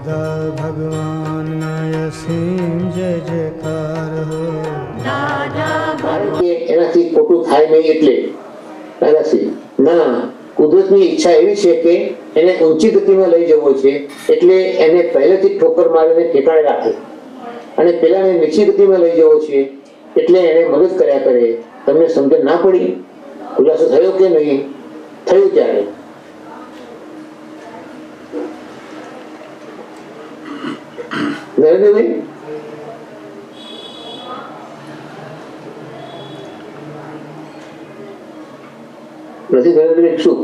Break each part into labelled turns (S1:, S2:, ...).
S1: દાદા ભગવાન અસીમ જય જયકાર હો.
S2: કારણ કે એનાથી ખોટું થાય નહીં એટલે દાદાશ્રી ના, કુદરતની ઈચ્છા એવી છે કે એને ઊંચી ગતિમાં લઈ જવો છે, એટલે એને પહેલેથી ઠોકર મારીને ઠેકાણે રાખે, અને પેલાને નીચી ગતિમાં લઈ જવો છે એટલે એને મદદ કર્યા કરે. તમને સમજણ ના પડી? ખુલાસો થયો કે નહીં થયું? ત્યારે નરેન્દ્રભાઈ નથી નરેન્દ્રભાઈ શું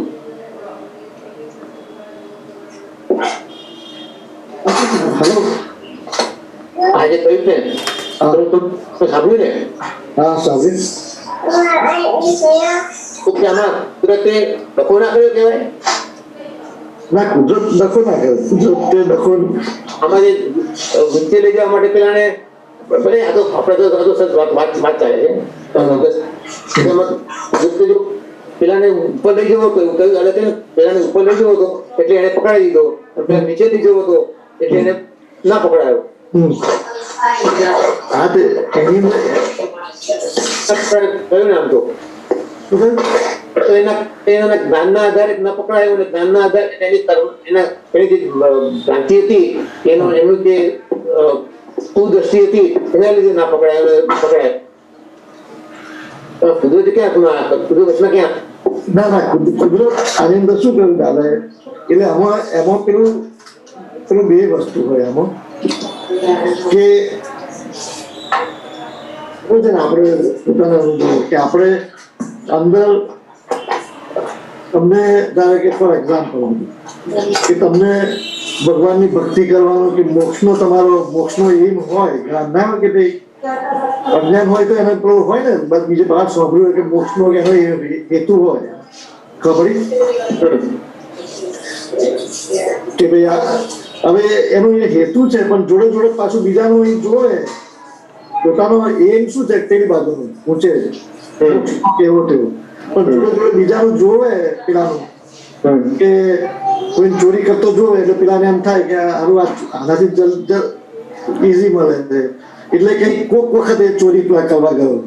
S3: હેલો,
S2: આજે કહ્યું ને સાંભળ્યું ને?
S3: હા સાહેબ,
S2: તો કે આમાં કુદરતે ડખો ના કર્યો કહેવાય?
S3: ના, કુદરત ડખો ના કર્યો. કુદરતે ડખો
S2: આમાં જે વૃત્તિ લઈ જવા માટે પેલાને ભલે આ તો આપણે તો વાત ચાલે છે, એમાં કુદરતે જો પેલાને ઉપર લઈ જવો હતો, એવું કહ્યું અલગ, પેલાને ઉપર લઈ જવો હતો એટલે એને પકડાઈ દીધો, પેલા નીચે લઈ જવો હતો એટલે એને ના પકડાયો.
S3: હા, તે એની
S2: કયું નામ તો એના જ્ઞાનના આધારે ન પકડાયો, અને જ્ઞાનના આધારે એની જે ભ્રાંતિ હતી, એનું જે કુદ્રષ્ટિ હતી એના લીધે ના પકડાય. કુદરત ક્યાં, કુદરત ક્યાં?
S3: ના, કુદરત આની અંદર શું કર્યું દાદા, એટલે એમાં પેલું બે વસ્તુ હોય એમાં કે આપણે પોતાના અનુભવ કે આપણે અંદર તમને ધારો કે ફોર એક્ઝામ્પલ કે તમને ભગવાનની ભક્તિ કરવાનો કે મોક્ષનો એમ હોય, જ્ઞાન ના હોય કે ભાઈ અજ્ઞાન હોય તો એનો પેલો હોય ને બીજે બહાર સાંભળ્યું હોય કે મોક્ષનો એનો હેતુ હોય, ખબર કે ભાઈ હવે એનો એ હેતુ છે, પણ જોડે જોડે પાછું બીજાનું એ જોવે પોતાનો એમ શું છે તેની બાજુનું ઊંચે કેવો તેવો, પણ જોડે જોડે બીજાનું જોવે પેલાનું કે કોઈ ચોરી કરતો જોવે એટલે પેલાને એમ થાય કે આનાથી ઈઝી મળે છે, એટલે કે કોઈક વખત એ ચોરી કરવા ગયો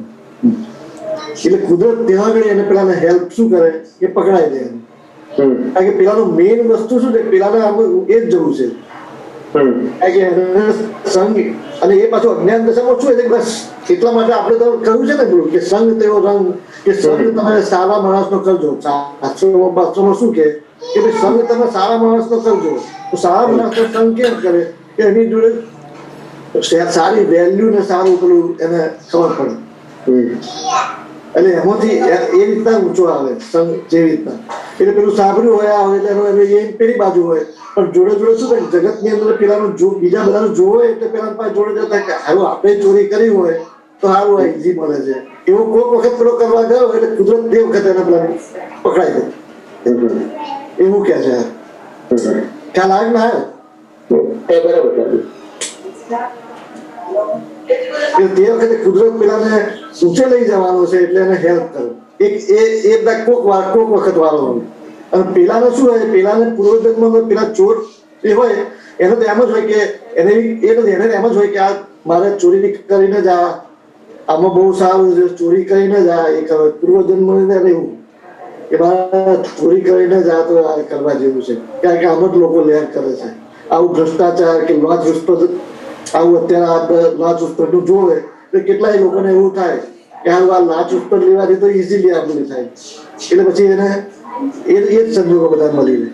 S3: એટલે કુદરત ત્યાં આગળ એને પેલાને હેલ્પ શું કરે કે પકડાઈ દે. કારણ કે પેલાનું મેઇન વસ્તુ શું છે, પેલાને એ જ જવું છે. સંગ અને એ પાછું અજ્ઞાન દશામાં શું છે, બસ એટલા માટે આપણે તો કહ્યું છે ને પેલું કે સંગ તેવો રંગ, કે સંગ તમે સારા માણસનો કરજો. શાસ્ત્રોમાં શું કે ભાઈ સંગ તમે સારા માણસનો કરજો. તો સારા માણસનો સંગ કેમ કરે કે એની જોડે સારી વેલ્યુ ને સારું પેલું એને ખબર પડે, એટલે એમાંથી એ રીતના ઊંચો આવે સંગ જેવી રીતના. એટલે પેલું સાંભળ્યું હોય આ હોય એટલે એ પેલી બાજુ હોય, પણ જોડે જોડે શું થાય જગતની અંદર પેલાનું બીજા બધાનું જોવે એટલે પેલા પાસે જોડે જતા કે હારું આપણે ચોરી કરી હોય તો સારું ઈઝી મળે છે, એવો કોઈક વખત પેલો કરવા ગયો એટલે કુદરત તે વખત એને પેલા પકડાઈ દે એવું કે છે. ખ્યાલ આવે ને? હા,
S2: બરાબર.
S3: તે વખતે કુદરત પેલાને ઊંચે લઈ જવાનો છે એટલે એને હેલ્પ કરો. કોક વખત વાળો હોય, અને પેલાને શું હોય, પેલાને પૂર્વજન્મનો પેલા ચોર એ હોય એને તો એમ જ હોય કે એને એમ જ હોય કે આ મારે ચોરી કરીને જ આમાં બહુ સારું છે, ચોરી કરીને જ એ કરે પૂર્વજન્મ એવું કે મારે ચોરી કરીને જ તો આ કરવા જેવું છે, કારણ કે આમ જ લોકો લહેર કરે છે. આવું ભ્રષ્ટાચાર કે આવું અત્યારે લાચુસ્પરનું જોવે તો કેટલાય લોકોને એવું થાય કે આ લાચુસ્પર લેવાથી તો ઇઝીલી આ બધું થાય, એટલે પછી એને એ જ સંજોગો બધા મળી રહે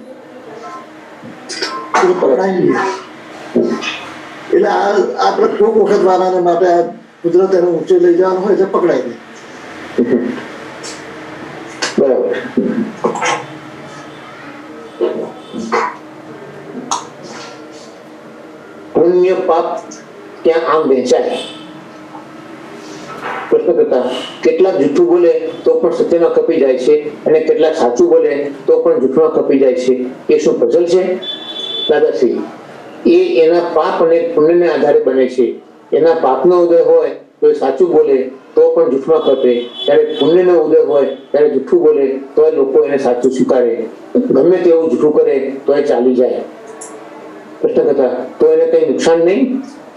S3: પકડાય નહીં. એટલે આપણે કોઈક વખત વાળાને માટે આ કુદરત એને ઊંચે લઈ જવાનું હોય એટલે પકડાય નહીં.
S2: બરાબર. પુણ્ય પાપ ક્યાં આમ વેચાય? પ્રશ્ન કરતા કેટલાક જૂઠું બોલે તો પણ સત્યમાં કપી જાય છે, અને કેટલાક સાચું બોલે તો પણ જૂઠમાં કપી જાય છે. એ શું પઝલ છે દાદાશ્રી? એ એના પાપ અને પુણ્યને આધારે બને છે. એના પાપનો ઉદય હોય તો એ સાચું બોલે તો પણ જૂઠમાં કપે, ત્યારે પુણ્યનો ઉદય હોય ત્યારે જૂઠું બોલે તો લોકો એને સાચું સ્વીકારે, ગમે તેવું જૂઠું કરે તો એ ચાલી જાય. પ્રશ્ન કરતા તો એને કઈ નુકસાન નહીં?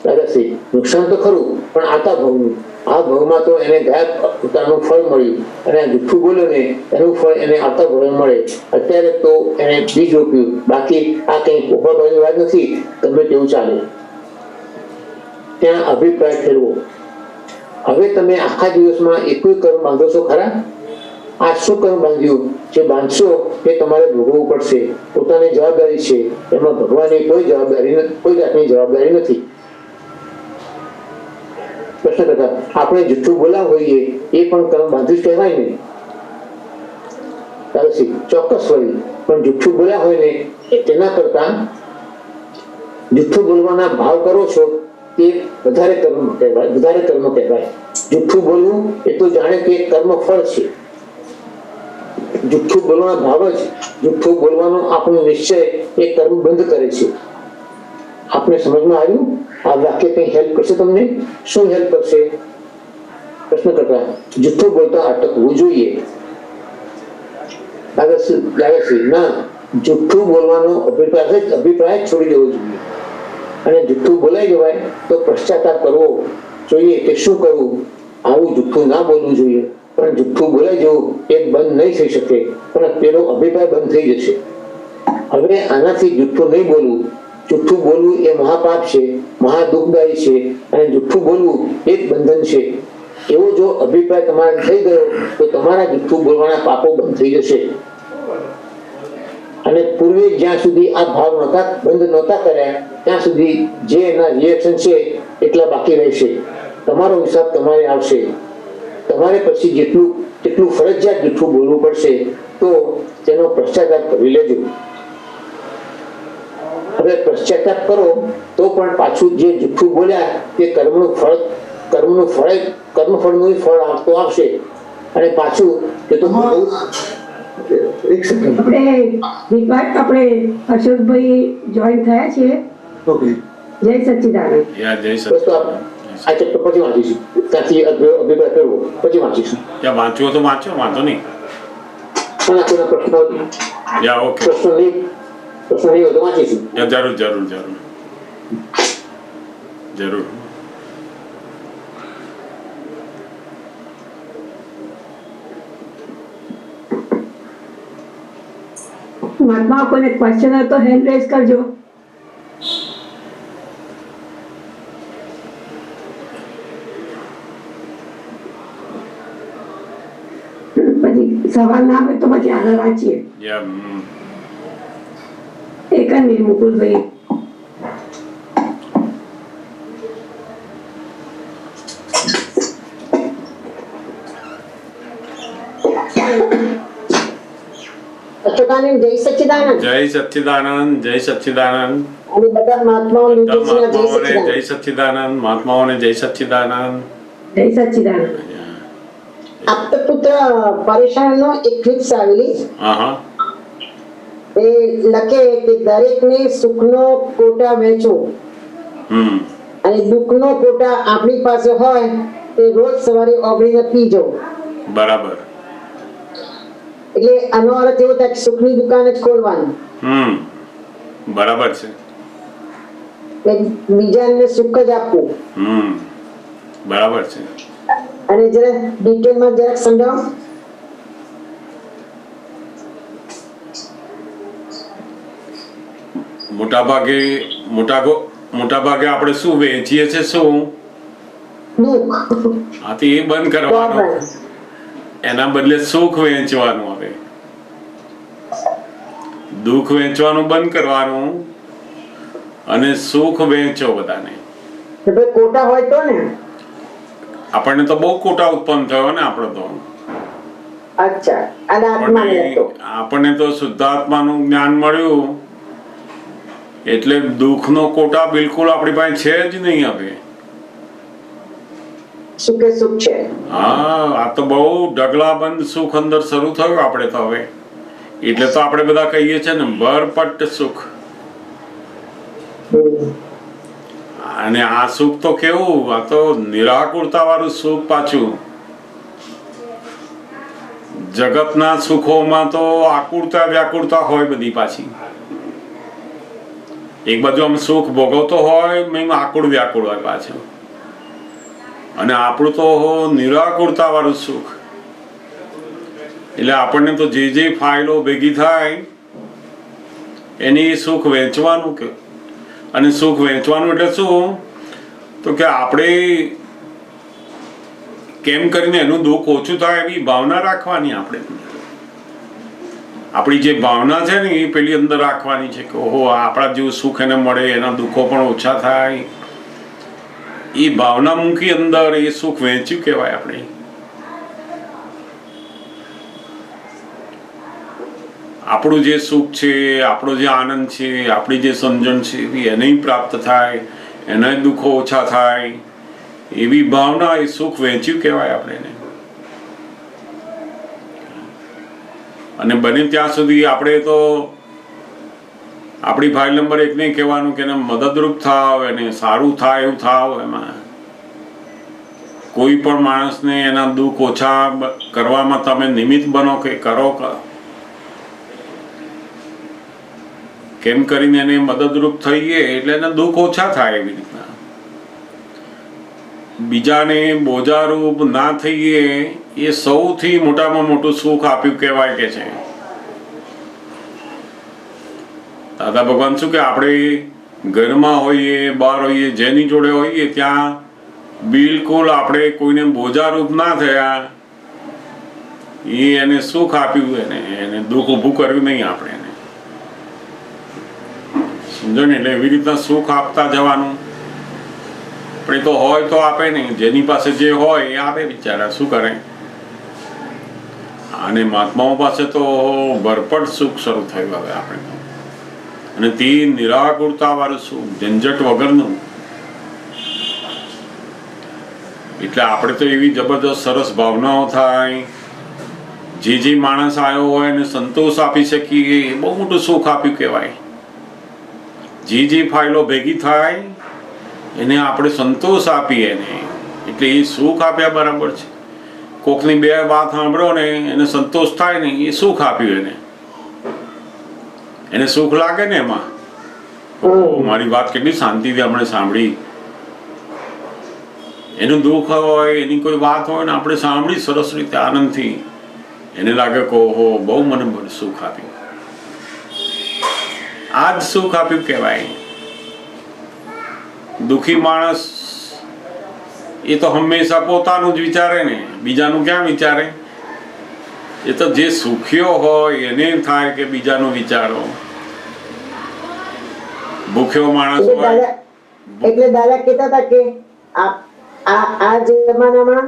S2: દાદાશ્રી નુકસાન તો ખરું, પણ આતા ભવનું, આ ભવમાં તો એને ગયા ઉતારનું ફળ મળ્યું, અને આ જુઠ્ઠું બોલ્યો ને એનું ફળ એને આવતા ભવ મળે. અત્યારે તો એને બીજ રોપ્યું, બાકી આ કઈ પોપડવાની વાત નથી. તમે તેવું ચાલે, ત્યાં અભિપ્રાય ફેરવો. હવે તમે આખા દિવસમાં એકુય કર્મ બાંધો છો ખરા? આ શું કર્મ બાંધ્યું? જે બાંધશો એ તમારે ભોગવવું પડશે. પોતાની જવાબદારી છે, એમાં ભગવાનની કોઈ જાતની જવાબદારી નથી. પ્રશ્ન કરતા આપણે જુઠ્ઠું બોલાવ હોઈએ એ પણ કર્મ બાંધ્યું જ કહેવાય ને? દાદાશ્રી ચોક્કસ હોય, પણ જુઠ્ઠું બોલ્યા હોય ને તેના કરતા જુઠ્ઠું બોલવાના ભાવ કરો છો તે વધારે કર્મ કહેવાય. જુઠ્ઠું બોલવું એ તો જાણે કે કર્મ ફળ છે. જુઠ્ઠું બોલવાનો ભાવ જ, જુઠ્ઠું બોલવાનો આપણો નિશ્ચય એ કર્મ બંધ કરે છે. આપને સમજમાં આવ્યું? આ વાક્ય કઈ હેલ્પ કરશે તમને? શું હેલ્પ કરશે? પ્રશ્ન કરતા જુઠ્ઠું બોલતા અટકવું જોઈએ. દાદાશ્રી ના, જુઠ્ઠું બોલવાનો અભિપ્રાય છોડી દેવો જોઈએ. અને જુઠ્ઠું બોલાઈ જવાય તો પશ્ચાતાપ કરવો જોઈએ કે શું કરવું, આવું જુઠ્ઠું ના બોલવું જોઈએ. પણ જુઠ્ઠું બોલાઈ જવું એ બંધ નહીં થઈ શકે, પણ તેનો અભિપ્રાય બંધ થઈ જશે. હવે આનાથી જુઠ્ઠું નહીં બોલવું. જુઠ્ઠું બોલવું એ મહાપાપ છે, મહા દુઃખદાયી છે, અને જુઠ્ઠું બોલવું એ જ બંધન છે. એવો જો અભિપ્રાય તમારે થઈ ગયો તો તમારા જુઠ્ઠું બોલવાના પાપો બંધ થઈ જશે. અને પૂર્વે જ્યાં સુધી આ ભાવ બંધ નહોતા કર્યા ત્યાં સુધી જે એના રિએક્શન છે એટલા બાકી રહેશે. તમારો હિસાબ તમારે આવશે. તમારે પછી જેટલું ફરજિયાત જુઠ્ઠું બોલવું પડશે તો તેનો પશ્ચાતાપ કરી લેજો. હવે પશ્ચાતાપ કરો તો પણ પાછું જે જુઠ્ઠું બોલ્યા તે કર્મફળનું ફળ આવશે. અને પાછું કે તો
S3: એક સેકન્ડ,
S4: આપણે અશોકભાઈ જોઈન થયા છીએ.
S3: ઓકે,
S4: જય સચ્ચિદાનંદ.
S2: આ ચેપ્ટર પછી વાંચીશું, ત્યાંથી અભિપ્રાય કરવો પછી વાંચીશું.
S5: વાંચવો તો વાંચો, વાંધો નહીં.
S2: અને કોઈના પ્રશ્નો પ્રશ્ન નહીં હોય તો વાંચીશું.
S5: જરૂર.
S4: મહાત્મા કોઈને ક્વેશ્ચન હોય તો હેન્ડ રેઝ કરજો. પછી સવાલ ના હોય તો પછી આગળ વાંચીએ. એક જ મિનિટ મુકુલભાઈ.
S6: જય સચ્ચિદાનંદ.
S5: જય સચ્ચિદાનંદ. જય સચ્ચિદાનંદ.
S6: અને બધા મહાત્માઓને જય
S5: સચ્ચિદાનંદ. મહાત્માઓને જય સચ્ચિદાનંદ.
S4: જય સચ્ચિદાનંદ.
S6: આપતા પુત્ર પરેશાનનો એક ક્લિપ્સ આવેલી. એ લખે કે દરેકને સુખનો કોટા વહેંચો અને દુઃખનો કોટા આપણી પાસે હોય તે રોજ સવારે ઓગળીને પીજો.
S5: બરાબર.
S6: એટલે આનો અર્થ એવો થાય કે સુખની દુકાન જ ખોલવાની.
S5: બરાબર છે.
S6: બીજાને સુખ જ આપવું.
S5: બરાબર છે.
S6: અને જરા ડિટેલમાં જરાક સમજાવો.
S5: મોટા ભાગે આપણે શું વેચીએ છીએ? શું
S6: દુઃખ.
S5: આથી એ બંધ કરવાનું, એના બદલે સુખ વેચવાનું. આવે દુઃખ વેચવાનું બંધ કરવાનું અને સુખ વેચો બધાને.
S6: કોટા હોય તો ને
S5: આપણને તો બહુ કોટા ઉત્પન્ન થયો ને. આપણે તો
S6: અચ્છા, અને
S5: આપણને તો શુદ્ધાત્માનું જ્ઞાન મળ્યું એટલે દુઃખનો કોટા બિલકુલ આપણી પાસે છે જ નહીં. હવે
S6: સુખે સુખ છે.
S5: આ તો બહુ ઢગલાબંધ સુખ અંદર શરૂ થયું આપણે તો હવે. એટલે તો આપણે બધા કહીએ છીએ ને ભરપટ સુખ. અને આ સુખ તો કેવું, આ તો નિરાકુરતા વાળું સુખ. પાછું જગતના સુખોમાં તો આકુરતા વ્યાકુરતા હોય બધી પાછી. એક બાજુ આમ સુખ ભોગવતો હોય મેં આકુળ વ્યાકુળ હોય પાછું, અને આપણું તો નિરાકુળતા વાળું સુખ. એટલે આપણને તો જે ફાઇલો ભેગી થાય એની સુખ વેચવાનું કે, અને સુખ વેચવાનું એટલે શું, તો કે આપણે કેમ કરીને એનું દુઃખ ઓછું થાય એવી ભાવના રાખવાની. આપણી જે ભાવના છે ને એ પેલી અંદર રાખવાની છે કે ઓહો આપણા જેવું સુખ એને મળે, એના દુઃખો પણ ઓછા થાય. એ ભાવના મૂકી અંદર એ સુખ વેચ્યું કહેવાય. આપણે આપણું જે સુખ છે, આપણો જે આનંદ છે, આપણી જે સમજણ છે એને પ્રાપ્ત થાય, એના દુઃખો ઓછા થાય, એવી ભાવના એ સુખ વેચ્યું કહેવાય આપણે. અને બને ત્યાં સુધી આપણે તો આપણી ફાઇલ નંબર 1 ને કહેવાનું કે એને મદદરૂપ થાવ, એને સારું થાય એવું થાવ. એમાં કોઈ પણ માણસને એના દુઃખ ઓછા કરવામાં તમે નિમિત્ત બનો કે કરો, કેમ કરીને એને મદદરૂપ થઈએ એટલે એના દુઃખ ઓછા થાય. એવી રીતના બીજાને બોજારૂપ ના થઈએ એ સૌથી મોટામાં મોટું સુખ આપ્યું કહેવાય કે છે. દાદા ભગવાન શું કે આપણે ઘરમાં હોઈએ, બહાર હોઈએ, જેની જોડે હોઈએ ત્યાં બિલકુલ આપણે કોઈને બોજારૂપ ના થયા, એ એને સુખ આપ્યું, એને દુઃખ ઊભું કર્યું નહીં. આપણે એને સમજો ને, એટલે એવી રીતના સુખ આપતા જવાનું. આપણે તો હોય તો આપે નહીં, જેની પાસે જે હોય એ આપે બિચારા, શું કરે. અને મહાત્માઓ પાસે તો ભરપટ સુખ શરૂ થયું હવે આપણે, અને તે નિરાકુરતા વાળું સુખ, ઝંઝટ વગરનું. એટલે આપણે તો એવી જબરદસ્ત સરસ ભાવનાઓ થાય, જે માણસ આવ્યો હોય એને સંતોષ આપી શકીએ, એ બહુ મોટું સુખ આપ્યું કહેવાય. જે ફાઇલો ભેગી થાય એને આપણે સંતોષ આપીએ એને, એટલે એ સુખ આપ્યા બરાબર છે. કોકની 2 વાત સાંભળો ને એને સંતોષ થાય ને, એ સુખ આપ્યું. એને સુખ લાગે ને એમાં, મારી વાત કેટલી શાંતિથી આપણે સાંભળી. એનું દુઃખ હોય, એની કોઈ વાત હોય ને આપણે સાંભળી સરસ રીતે આનંદથી, એને લાગે કે ઓહો બહુ મને સુખ આપ્યું. આ જ સુખ આપ્યું કહેવાય. દુઃખી માણસ એ તો હંમેશા પોતાનું જ વિચારે ને, બીજાનું ક્યાં વિચારે. એ તો જે સુખીઓ હોય એને થાય કે બીજાનું વિચારો. ભૂખ્યો માણસ હોય.
S6: એટલે દાદા કહેતા હતા કે આ જમાનામાં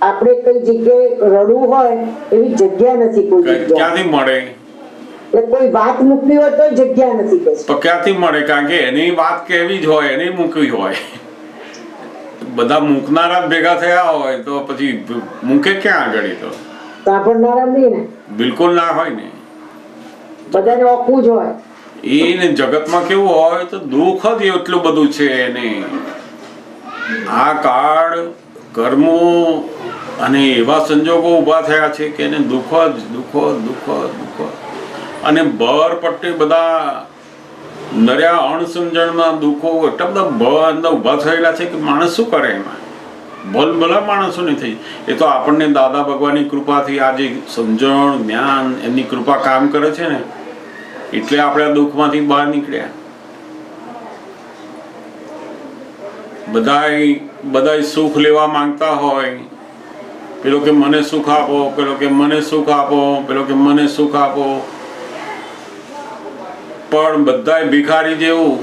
S6: આપણે કઈ જગ્યાએ રડવું હોય એવી જગ્યા નથી. કોઈ
S5: ક્યાંથી મળે?
S6: કોઈ વાત મૂકવી હોય તો જગ્યા નથી.
S5: તો ક્યાંથી મળે? કારણ કે એની વાત કેવી જ હોય, એની મૂકવી હોય. બધા મૂકનારા ભેગા થયા હોય તો પછી મૂકે ક્યાં આગળ? તો
S6: સાંભળનારા નહીં ને,
S5: બિલકુલ ના હોય ને,
S6: બધાને ઓખવું જ હોય.
S5: એને જગતમાં કેવું હોય તો દુઃખ જ એટલું બધું છે એને. આ કાળ કર્મો અને એવા સંજોગો ઉભા થયા છે કે એને દુઃખ જ દુઃખ. અને બર પટ્ટી બધા નર્યા અણસમજણમાં દુઃખો એટલા બધા અંદર ઉભા થયેલા છે કે માણસ શું કરે એમાં. ભલા માણસો નહીં થઈ. એ તો આપણને દાદા ભગવાનની કૃપાથી આજે સમજણ, જ્ઞાન, એમની કૃપા કામ કરે છે ને, એટલે આપણે આ દુઃખમાંથી બહાર નીકળ્યા. બધાય સુખ લેવા માંગતા હોય, પેલો કે મને સુખ આપો, પેલો કે મને સુખ આપો, પેલો કે મને સુખ આપો. પણ બધાય ભિખારી જેવું.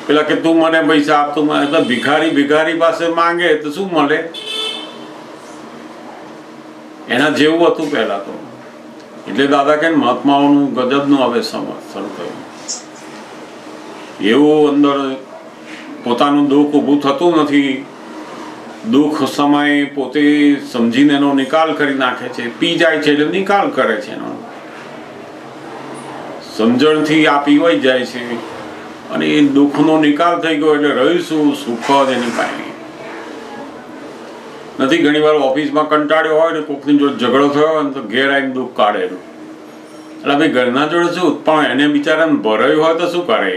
S5: પેલા કે તું મને પૈસા આપ, તું મને. ભિખારી પાસે માંગે તો શું મળે? એના જેવું હતું પહેલા તો. એટલે દાદા કે મહાત્માઓનું ગજબનું હવે શરૂ થયું. એવું અંદર પોતાનું દુઃખ ઊભું થતું નથી. દુઃખ સમય પોતે સમજીને એનો નિકાલ કરી નાખે છે. પી જાય છે એટલે નિકાલ કરે છે એનો. સમજણથી આ પીવાઈ જાય છે અને એ દુઃખનો નિકાલ થઈ ગયો એટલે રહીશું સુખ જ એની પાસે નથી. ઘણી વાર ઓફિસમાં કંટાળ્યો હોય ને કોકની જોડે ઝઘડો થયો હોય ને તો ઘેર આવીને દુઃખ કાઢે. એટલે ભાઈ ઘરના જોડે શું, પણ એને બિચારાને ભરાયું હોય તો શું કરે?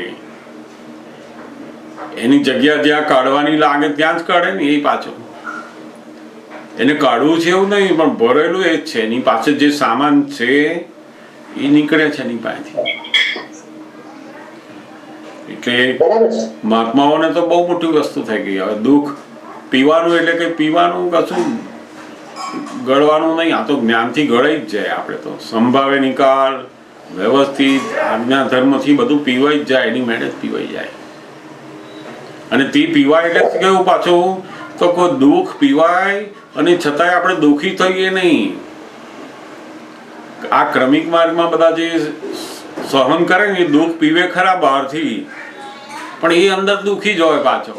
S5: એની જગ્યા જ્યાં કાઢવાની લાગે ત્યાં જ કાઢે ને. એ પાછો એને કાઢવું છે એવું નહીં, પણ ભરેલું એ જ છે. એની પાસે જે સામાન છે એ નીકળે છે એની પાસેથી. એટલે મહાત્માઓને તો બહુ મોટી વસ્તુ થઈ ગઈ. હવે દુઃખ પીવાનું એટલે કે પીવાનું કશું ગળવાનું નહીં, આ તો જ્ઞાનથી ગળાઈ જ જાય. આપણે તો સંભાવે નિકાલ વ્યવસ્થિત આજ્ઞા ધર્મથી બધું પીવાઈ જ જાય, એની મેળે જ પીવાઈ જાય. અને તે પીવાય એટલે કેવું પાછું તો કોઈ દુઃખ પીવાય અને છતાંય આપણે દુઃખી થઈએ નહીં. આ ક્રમિક માર્ગમાં બધા જે સહન કરે ને એ દુઃખ પીવે ખરા બહારથી, પણ એ અંદર દુઃખી જ હોય પાછો.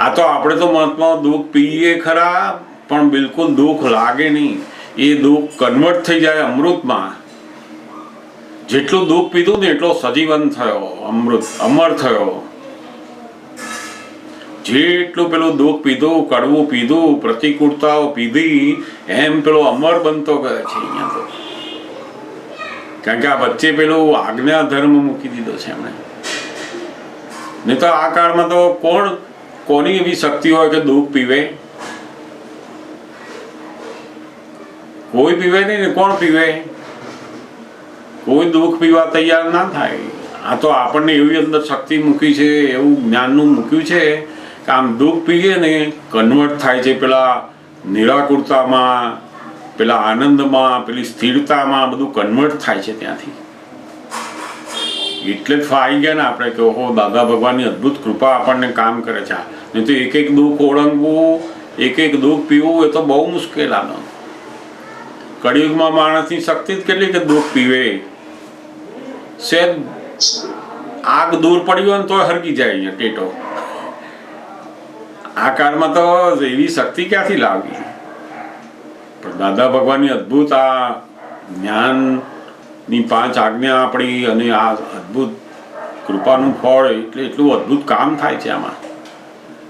S5: આ તો આપણે તો મહાત્મા દુઃખ પીએ ખરા, પણ બિલકુલ દુઃખ લાગે નહીં. એ દુઃખ કન્વર્ટ થઈ જાય અમૃતમાં. જેટલું દુઃખ પીધું ને એટલો સજીવન થયો, અમૃત અમર થયો. જેટલું પેલું દુઃખ પીધું, કડવું પીધું, પ્રતિકૂળતાઓ પીધી, એમ પેલો અમર બનતો ગયો છે અહીંયા તો. કારણ કે આ વચ્ચે પેલું આજ્ઞા ધર્મ મૂકી દીધો છે એમણે. નહીં તો આ કાળમાં તો કોની એવી શક્તિ હોય કે દુઃખ પીવે? કોઈ પીવે નહીં ને. કોણ પીવે? કોઈ દુઃખ પીવા તૈયાર ના થાય. આ તો આપણને એવી અંદર શક્તિ મૂકી છે, એવું જ્ઞાનનું મૂક્યું છે કે આમ દુઃખ પીએ ને કન્વર્ટ થાય છે પેલા નિરાકુરતામાં, પેલા આનંદમાં, પેલી સ્થિરતામાં, બધું કન્વર્ટ થાય છે ત્યાંથી. એટલે જ ફાઈ ગયા ને આપણે કે ઓહો દાદા ભગવાનની અદ્ભુત કૃપા આપણને કામ કરે છે. નહીં તો એક એક દુઃખ ઓળંગવું, એક એક દુઃખ પીવું એ તો બહુ મુશ્કેલ. આનો કળિયુગમાં માણસની શક્તિ જ કેટલી કે દુઃખ પીવે. સેજ આગ દૂર પડી હોય ને તો હરગી જાય અહીંયા ટેટો. આ કાળમાં તો એવી શક્તિ ક્યાંથી લાવી? પણ દાદા ભગવાનની અદ્ભુત આ જ્ઞાનની 5 આજ્ઞા આપણી અને આ અદ્ભુત કૃપાનું ફળ, એટલે એટલું અદ્ભુત કામ થાય છે આમાં.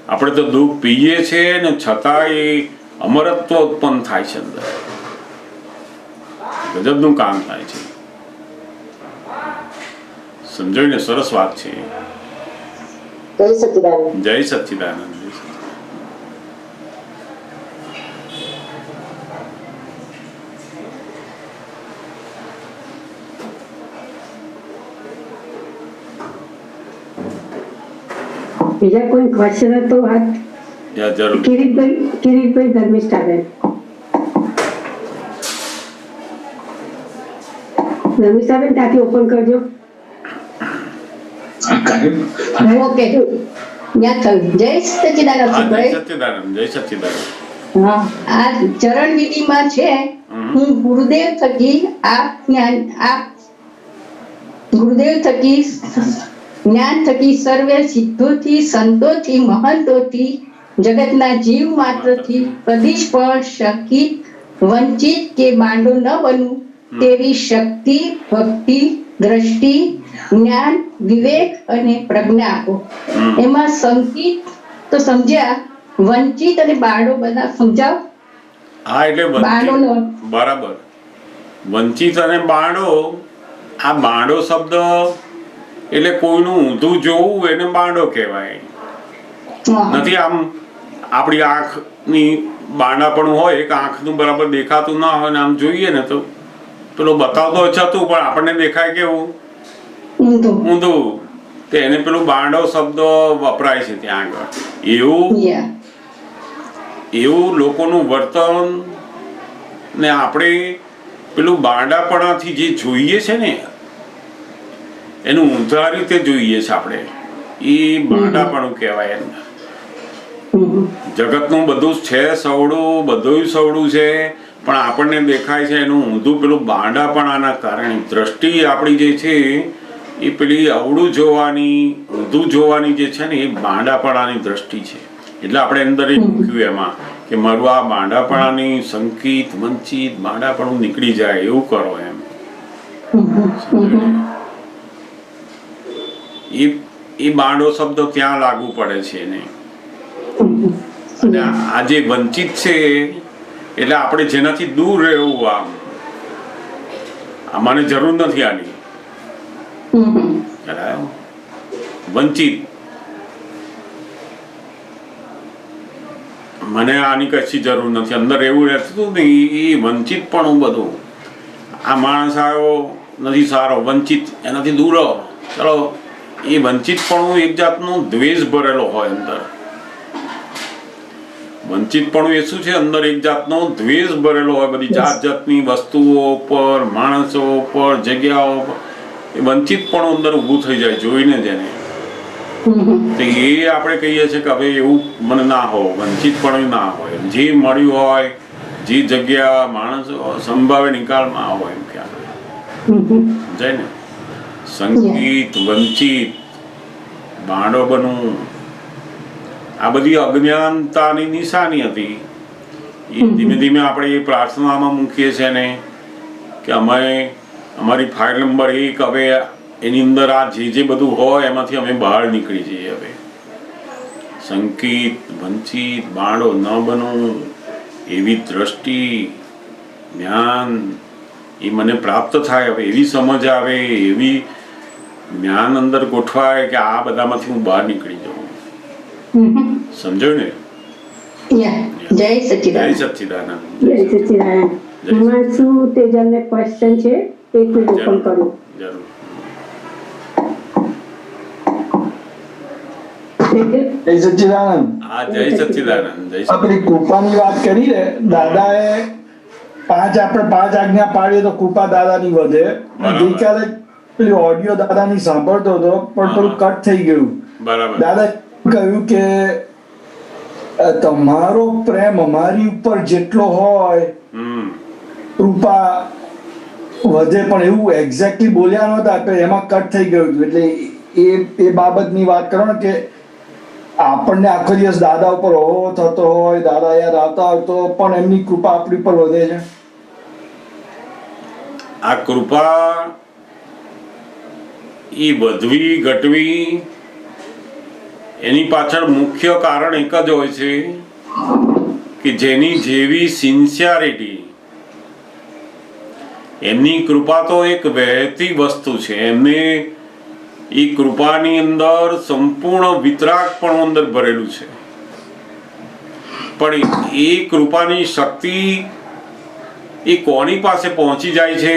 S5: આપણે તો દુઃખ પીએ છીએ ને છતાંય અમરત્વ ઉત્પન્ન થાય છે અંદર. ગજબનું કામ થાય છે. સમજાયું ને? સરસ વાત છે.
S6: જય સચ્ચિદાનંદ.
S5: જય સચ્ચિદાનંદ.
S4: બીજા કોઈ ક્વેશ્ચન હતો? વાત
S5: જરૂર.
S4: કિરીટભાઈ ધર્મિષ્ઠાબેન. ધર્મિષ્ઠાબેન ત્યાંથી ઓપન કરજો.
S7: ઓકે યાદ થયું. જય સચ્ચિદાનંદ.
S5: જય સચ્ચિદાનંદ. જય સચ્ચિદાનંદ.
S7: હા, આ ચરણ વિધિમાં છે હું ગુરુદેવ થકી ગુરુદેવ થકી જ્ઞાન થકી સર્વે સિદ્ધોથી, સંતોથી, મહંતોથી, જગતના જીવ માત્રથી કદી પણ શંકિત, વંચિત કે બાંડો ન બનવું તેવી શક્તિ, ભક્તિ, દ્રષ્ટિ, જ્ઞાન, વિવેક અને પ્રજ્ઞા આપો. એમાં સંકિત તો સમજ્યા, વંચિત અને બાંડો બધા સમજાવ.
S5: હા, એટલે
S7: બાંડો
S5: બરાબર. વંચિત અને બાંડો, આ બાંડો શબ્દ એટલે કોઈનું ઊંધું જોવું એને બાંડો કહેવાય. નથી આમ આપણી આંખની બાંડાપણું હોય, એક આંખનું બરાબર દેખાતું ના હોય ને આમ જોઈએ ને તો પેલો બતાવતો છતું પણ આપણને દેખાય કેવું ઊંધું. તો એને પેલું બાંડો શબ્દ વપરાય છે ત્યાં આગળ. એવું લોકોનું વર્તન ને આપણે પેલું બાંડાપણાથી જે જોઈએ છે ને એનું ઊંધા રીતે જોઈએ છે આપણે, એ બાંડાપણું કહેવાય. જગતનું બધું છે સવડું, બધું સવડું છે, પણ આપણને દેખાય છે એનું ઊંધું પેલું બાંડાપણાના કારણે. દ્રષ્ટિ આપણી જે છે એ પેલી અવળું જોવાની, ઊંધું જોવાની જે છે ને એ બાંડાપણાની દ્રષ્ટિ છે. એટલે આપણે અંદર એ મૂક્યું એમાં કે મારું આ બાંડાપણાની સંકિત, વંચિત બાંડાપણું નીકળી જાય એવું કરો એમ. એ બાંડો શબ્દ ત્યાં લાગુ પડે છે ને. અને આ જે વંચિત છે એટલે આપણે જેનાથી દૂર રહેવું, આમ મને જરૂર નથી આની. બરાબર. વંચિત, મને આની કશી જરૂર નથી, અંદર એવું રહેતું હતું ને એ વંચિત પણ બધું. આ માણસ આવ્યો નથી સારો, વંચિત, એનાથી દૂર રહો. ચલો, એ વંચિત પણ એક જાતનો દ્વેષ ભરેલો હોય અંદર. વંચિત પણ એ શું છે, અંદર એક જાતનો દ્વેષ ભરેલો હોય બધી જાત જાતની વસ્તુઓ પર, માણસો પર, જગ્યાઓ પર. એ વંચિત પણ અંદર ઊભું થઈ જાય જોઈને જ એને. તો એ આપણે કહીએ છીએ કે હવે એવું મને ના હોય, વંચિત પણ ના હોય, જે મળ્યું હોય, જે જગ્યા માણસો સંભાવે નિકાલમાં હોય એમ કે આપણે જાય ને. સંગીત, વંચિત, બાંડો બનવું, આ બધી અજ્ઞાનતાની નિશાની હતી. એ ધીમે ધીમે આપણે એ પ્રાર્થનામાં મૂકીએ છીએ ને કે અમે અમારી ફાઇલ નંબર 1 હવે એની અંદર આ જે બધું હોય એમાંથી અમે બહાર નીકળી જઈએ. હવે સંકિત, વંચિત, બાંડો ન બનવું, એવી દ્રષ્ટિ, જ્ઞાન એ મને પ્રાપ્ત થાય. હવે એવી સમજ આવે, એવી જ્ઞાન અંદર ગોઠવાય કે આ બધામાંથી હું બહાર નીકળી જાઉં. સમજાયું ને?
S7: જય સચ્ચિદાનંદ.
S5: જય સચ્ચિદાનંદ.
S4: જય સચ્ચિદાનંદ. એમાં શું તેજલને ક્વેશ્ચન છે, એક મિનિટ ઓપન કરું.
S5: જરૂર.
S8: જય સચ્ચિદાનંદ.
S5: હા, જય સચ્ચિદાનંદ. જય
S8: આપણી કૃપાની વાત કરી ને, દાદાએ આપણે 5 આજ્ઞા પાડીએ તો કૃપા દાદાની વધે. ગઈકાલે પેલી ઓડિયો દાદાની સાંભળતો હતો પણ થોડું કટ થઈ ગયું.
S5: બરાબર.
S8: દાદા કહ્યું કે તમારો પ્રેમ અમારી ઉપર જેટલો હોય કૃપા વધે, પણ એવું એક્ઝેક્ટલી બોલ્યા નહોતા, એમાં કટ થઈ ગયું હતું. એટલે એ બાબતની વાત કરો ને કે આપણને આખો દિવસ દાદા ઉપર ઓહો થતો હોય, દાદા યાદ આવતા હોય તો પણ એમની કૃપા આપણી ઉપર વધે છે.
S5: આ કૃપા એ વધવી ઘટવી એની પાછળ મુખ્ય કારણ એક જ હોય છે કે જેની જેવી સિન્સિયરિટી, એમની કૃપા તો એક વહેતી વસ્તુ છે. એમને એ કૃપાની અંદર સંપૂર્ણ વિતરાગ પણ અંદર ભરેલું છે. પણ એ કૃપાની શક્તિ એ કોની પાસે પહોંચી જાય છે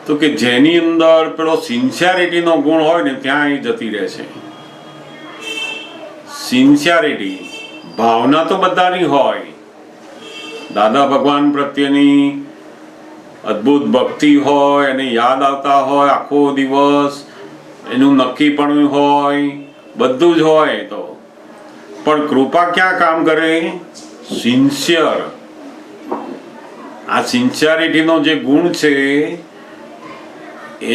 S5: તો કે જેની અંદર પેલો સિન્સિયરિટીનો ગુણ હોય ને ત્યાં એ જતી રહે છે. સિન્સિયરિટી, ભાવના તો બધાની હોય, દાદા ભગવાન પ્રત્યેની અદ્ભુત ભક્તિ હોય, એને યાદ આવતા હોય આખો દિવસ, એનું નક્કી પણ હોય, બધું જ હોય. તો પણ કૃપા ક્યાં કામ કરે? સિન્સિયર. આ સિન્સિયરિટીનો જે ગુણ છે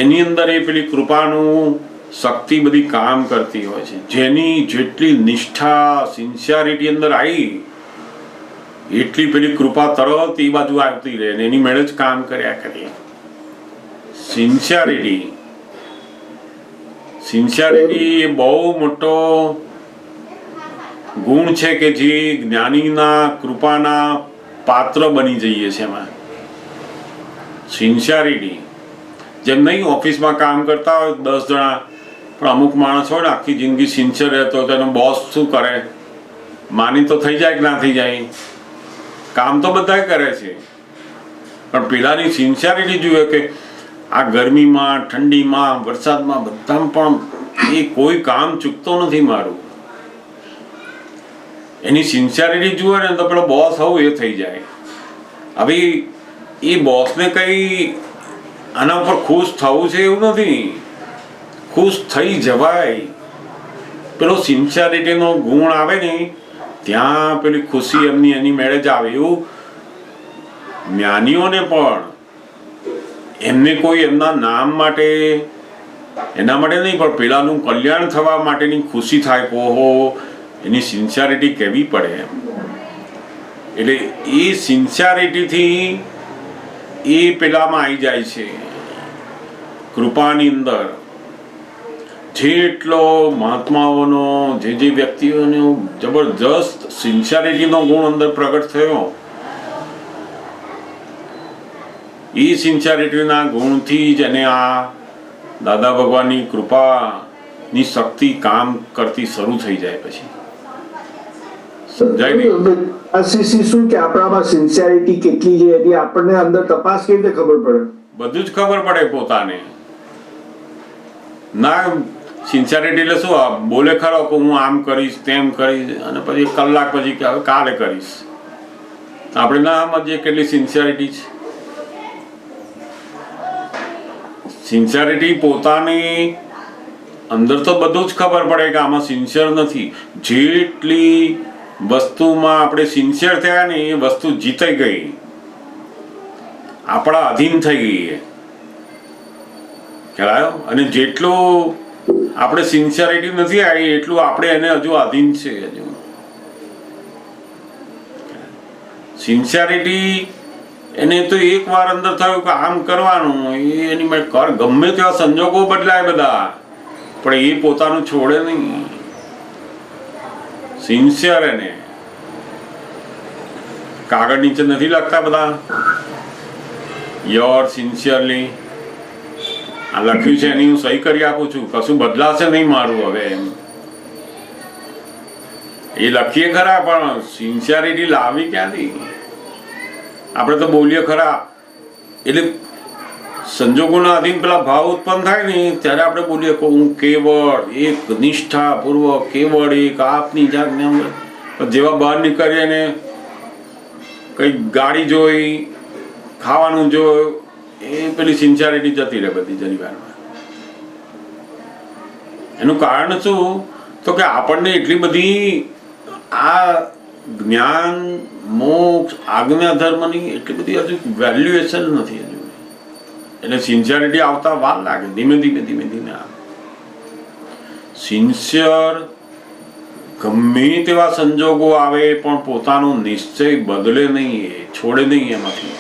S5: એની અંદર એ પેલી કૃપાનું શક્તિ બધી કામ કરતી હોય છે. જેની જેટલી નિષ્ઠા, સિન્સિયરિટી અંદર આવી એટલી પેલી કૃપા તરત એ બાજુ આવતી રહે ને એની મેળે જ કામ કર્યા કરીએ. સિન્સિયરિટી એ બહુ મોટો ગુણ છે કે જે જ્ઞાનીના કૃપાના પાત્ર બની જઈએ છે. એમાં સિન્સિયરિટી, જેમ નહીં ઓફિસમાં કામ કરતા હોય 10 જણા, પણ અમુક માણસ હોય ને આખી જિંદગી સિન્સિયર રહેતો હોય તો એનો બોસ શું કરે? માની તો થઈ જાય કે ના થઈ જાય? કામ તો બધા કરે છે, પણ પેલાની સિન્સિયરિટી જુએ કે આ ગરમીમાં, ઠંડીમાં, વરસાદમાં બધામાં પણ એ કોઈ કામ ચૂકતો નથી મારું. એની સિન્સિયરિટી જુએ ને તો પેલો બોસ હોવું એ થઈ જાય. હવે એ બોસને કઈ આના ઉપર ખુશ થવું છે એવું નથી, ખુશ થઈ જવાય. પેલો સિન્સિયરિટીનો ગુણ આવે ને ત્યાં પેલી ખુશી એની મેળે જ આવે. એવું જ્ઞાનીઓને પણ એમને કોઈ એમના નામ માટે, એના માટે નહીં પણ પેલાનું કલ્યાણ થવા માટેની ખુશી થાય કે ઓહો એની સિન્સિયરિટી કેવી પડે એમ. એટલે એ સિન્સિયરિટીથી એ પેલામાં આવી જાય છે કૃપાની અંદર. જેટલો મહાત્માઓનો, જે વ્યક્તિઓનો જબરજસ્ત સિન્સિયરિટીનો ગુણ અંદર પ્રગટ થયો એ સિન્સિયરિટીના ગુણથી જ એને આ દાદા ભગવાનની કૃપાની શક્તિ કામ કરતી શરૂ થઈ જાય પછી. સમજાય નહીં?
S8: આશીષ શું કે આપણામાં સિન્સિયરિટી કેટલી છે એની આપણને અંદર તપાસ કેવી રીતે ખબર પડે?
S5: બધું જ ખબર પડે પોતાને. ના સિન્સિયરિટી એટલે શું? બોલે ખરો કે હું આમ કરીશ તેમ કરીશ, અને પછી કલાક પછી કે હવે કાલે કરીશ. આપણે ના સમજીએ કેટલી સિન્સિયરિટી છે. સિન્સિયરિટી પોતાની અંદર તો બધું જ ખબર પડે કે આમાં સિન્સિયર નથી. જેટલી વસ્તુમાં આપણે સિન્સિયર થયા ને એ વસ્તુ જીતાઈ ગઈ, આપણા અધીન થઈ ગઈ એ ખ્યાલ આવ્યો. અને જેટલું આપણે સિન્સિયરિટી નથી આવી એટલું આપણે એને હજુ અધીન છે. હજુ સિન્સિયરિટી એને તો એક વાર અંદર થયું કે આમ કરવાનું, એની મેં કર, ગમે તેવા સંજોગો બદલાય બધા, પણ એ પોતાનું છોડે નહીં. સિન્સિયર એને કાગળ નીચે નથી લખતા બધા યોર સિન્સિયરલી, આ લખ્યું છે એની હું સહી કરી આપું છું, કશું બદલાશે નહીં મારું હવે એમ. એ લખીએ ખરા પણ સિન્સિયરિટી લાવી ક્યાંથી? આપણે તો બોલીએ ખરા, એટલે સંજોગોના અધીન પેલા ભાવ ઉત્પન્ન થાય ને ત્યારે આપણે બોલીએ કે હું કેવળ એક નિષ્ઠાપૂર્વક કેવળ એક આપની આજ્ઞા. જેવા બહાર નીકળીએ ને કંઈક ગાડી જોઈ, ખાવાનું જોયું, એ પેલી સિન્સિયરિટી જતી રહે બધી જરી વારમાં. એનું કારણ શું? તો કે આપણને એટલી બધી આ જ્ઞાન, મોક્ષ, આજ્ઞા ધર્મની એટલી બધી હજુ વેલ્યુએશન નથી હજુ. એટલે સિન્સિયરિટી આવતા વાર લાગે, ધીમે ધીમે ધીમે ધીમે આવે. સિન્સિયર ગમે તેવા સંજોગો આવે પણ પોતાનો નિશ્ચય બદલે નહીં, એ છોડે નહીં એમાંથી.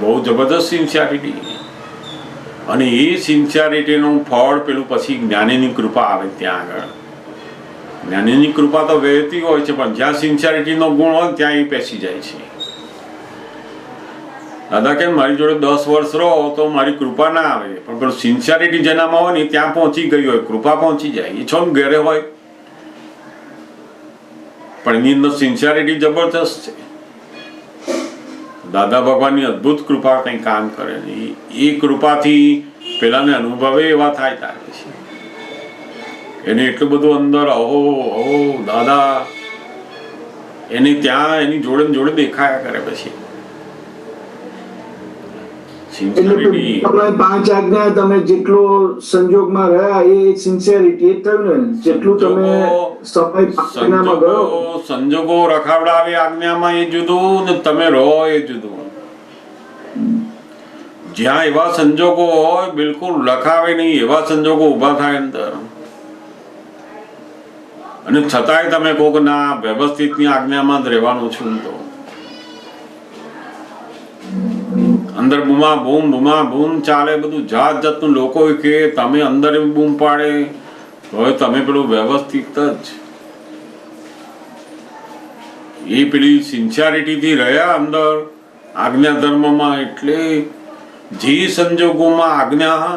S5: બહુ જબરદસ્ત સિન્સિયરિટી. અને એ સિન્સિયરિટીનું ફળ પેલું પછી જ્ઞાનીની કૃપા આવે ત્યાં આગળ. જ્ઞાનીની કૃપા તો વહેતી હોય છે, પણ જ્યાં સિન્સિયરિટીનો ગુણ હોય ત્યાં એ પેસી જાય છે. દાદા કે મારી જોડે 10 વર્ષ રહો તો મારી કૃપા ના આવે, પણ પેલું સિન્સિયરિટી જેનામાં હોય ને ત્યાં પહોંચી ગઈ હોય, કૃપા પહોંચી જાય. એ છો ને ઘેરે હોય પણ એની અંદર સિન્સિયરિટી જબરદસ્ત છે. દાદા ભગવાનની અદ્ભુત કૃપા કંઈ કામ કરે ને એ કૃપાથી પેલાને અનુભવે એવા થાય ત્યારે છે. એને એટલું બધું અંદર અહો અહો દાદા એને ત્યાં એની જોડે જોડે દેખાયા કરે પછી.
S8: એટલે 5 આજ્ઞા તમે જેટલો સંજોગમાં રહ્યા એ સિન્સિયરિટી એ થયું ને, જેટલું તમે સમય આજ્ઞામાં ગયો.
S5: સંજોગો રખાવડાવે આજ્ઞામાં એ જુદું ને તમે રહો એ જુદું. જ્યાં એવા સંજોગો હોય બિલકુલ લખાવે નહીં એવા સંજોગો ઉભા થાય અંદર, અને છતાંય તમે કહો કે ના વ્યવસ્થિતની આજ્ઞામાં જ રહેવાનું છું, તો અંદર બૂમા બૂમ ચાલે બધું, જાત જાતનું લોકો કે તમે અંદર બૂમ પાડે, હવે તમે પેલું વ્યવસ્થિત જ એ પેલી સિન્સિયરિટીથી રહ્યા અંદર આજ્ઞા ધર્મમાં. એટલે જે સંજોગોમાં આજ્ઞા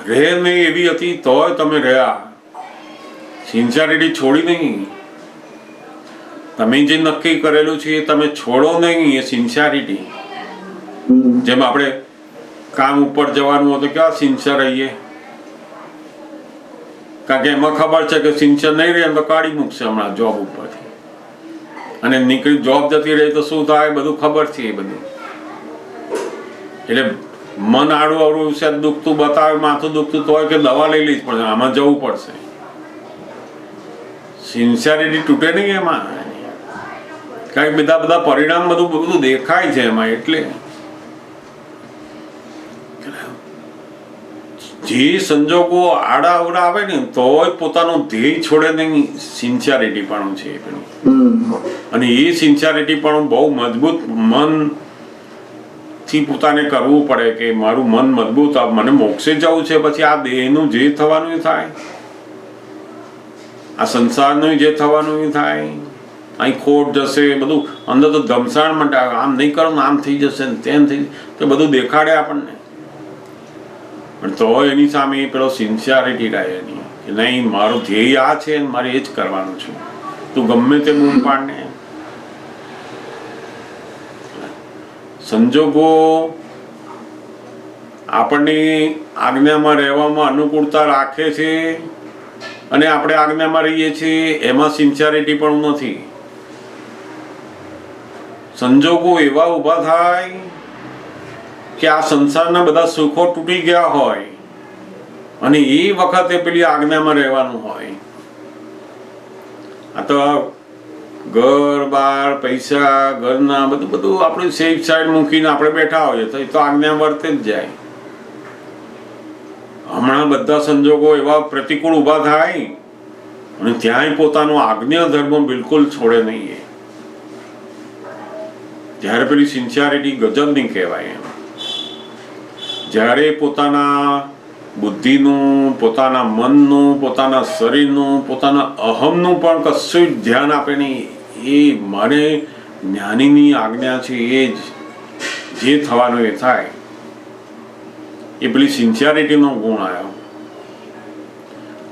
S5: રહે નહીં એવી હતી તોય તમે રહ્યા. સિન્સિયરિટી છોડી નહીં. તમે જે નક્કી કરેલું છે એ તમે છોડો નહીં, એ સિન્સિયરિટી. જેમ આપણે કામ ઉપર જવાનું હોય તો ક્યાં સિન્સિયર રહીએ, કારણ કે એમાં ખબર છે કે સિન્સિયર નહીં રહે તો કાઢી મૂકશે હમણાં જોબ ઉપરથી, અને નીકળી જોબ જતી રહી તો શું થાય બધું ખબર છે એ બધું. એટલે મન આડું અવડું છે, દુખતું બતાવે, માથું દુખતું તો હોય કે દવા લઈ લઈશ પડશે, આમાં જવું પડશે. સિન્સિયરિટી તૂટે નહીં એમાં, કારણ કે બધા પરિણામ બધું દેખાય છે એમાં. એટલે જે સંજોગો આડા અવડા આવે ને તોય પોતાનો ધ્યેય છોડે નહીં, સિન્સિયરિટી પણ છે પેલું. અને એ સિન્સિયરિટી પણ બહુ મજબૂત મન થી પોતાને કરવું પડે કે મારું મન મજબૂત, મને મોક્ષે જવું છે, પછી આ દેહનું જે થવાનું થાય, આ સંસારનું જે થવાનું થાય, અહીં ખોટ જશે બધું અંદર તો ધમસાણ માટે આમ નહીં કરો ને આમ થઈ જશે ને તેમ થઈ તો બધું દેખાડે આપણને, પણ તો એની સામે પેલો સિન્સિયરિટી રહે એની કે નહીં મારું ધ્યેય આ છે ને મારે એ જ કરવાનું છે, તું ગમે તે બૂમ પાડને. સંજોગો આપણને આજ્ઞામાં રહેવામાં અનુકૂળતા રાખે છે અને આપણે આજ્ઞામાં રહીએ છીએ, એમાં સિન્સિયરિટી પણ નથી. સંજોગો એવા ઊભા થાય કે આ સંસારના બધા સુખો તૂટી ગયા હોય અને એ વખતે પેલી આજ્ઞામાં રહેવાનું હોય. આ તો ઘર બાર પૈસા ઘરના બધું આપણે સેફ સાઈડ મૂકીને આપણે બેઠા હોઈએ તો એ તો આજ્ઞા વર્તે જ જાય. હમણાં બધા સંજોગો એવા પ્રતિકૂળ ઊભા થાય અને ત્યાંય પોતાનો આજ્ઞા ધર્મ બિલકુલ છોડે નહીં. જ્યારે પેલી સિન્સિયરિટી ગજબની કહેવાય એમ. જ્યારે પોતાના બુદ્ધિનું, પોતાના મનનું, પોતાના શરીરનું, પોતાના અહમનું પણ કશું જ ધ્યાન આપે નહીં, એ મને જ્ઞાનીની આજ્ઞા છે એ જ જે થવાનું એ થાય, એ પેલી સિન્સિયરિટીનો ગુણ આવ્યો.